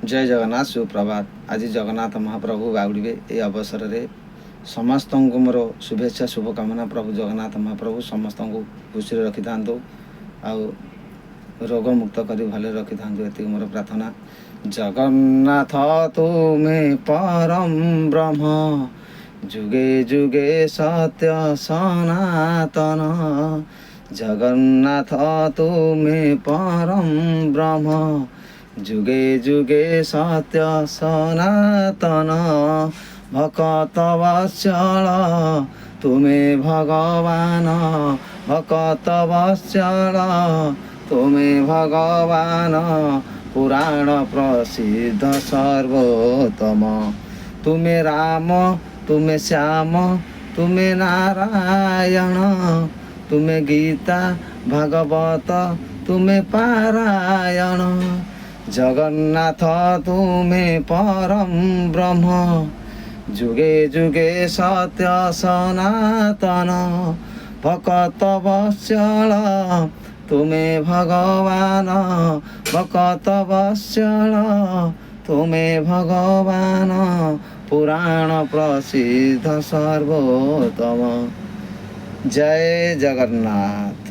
जय जगन्नाथ सुप्रभात। आज जगन्नाथ महाप्रभु बाउड़े ये अवसर में समस्त को मोर शुभेच्छा शुभकामना। प्रभु जगन्नाथ महाप्रभु समस्त को खुशी रखि था रोग मुक्त कर भले रखि था ये मोर प्रार्थना। जगन्नाथ तुम्हें परम ब्रह्म जुगे जुगे सत्य सनातन। जगन्नाथ तुम्हें परम ब्रह्म जुगे जुगे सत्य सनातन। भक्त वत्सल तुम्हें भगवान, भक्त वत्सल तुम्हें भगवान, पुराण प्रसिद्ध सर्वोत्तम। तुम्हें राम तुम्हें श्याम तुम्हें नारायण, तुम्हें गीता भागवत तुम्हें पारायण। जगन्नाथ तुम्हें परम ब्रह्म जुगे जुगे सत्य सनातन। भक्त वत्सल तुम्हें भगवान, भक्त वत्सल तुम्हें भगवान, पुराण प्रसिद्ध सर्वोत्तम। जय जगन्नाथ।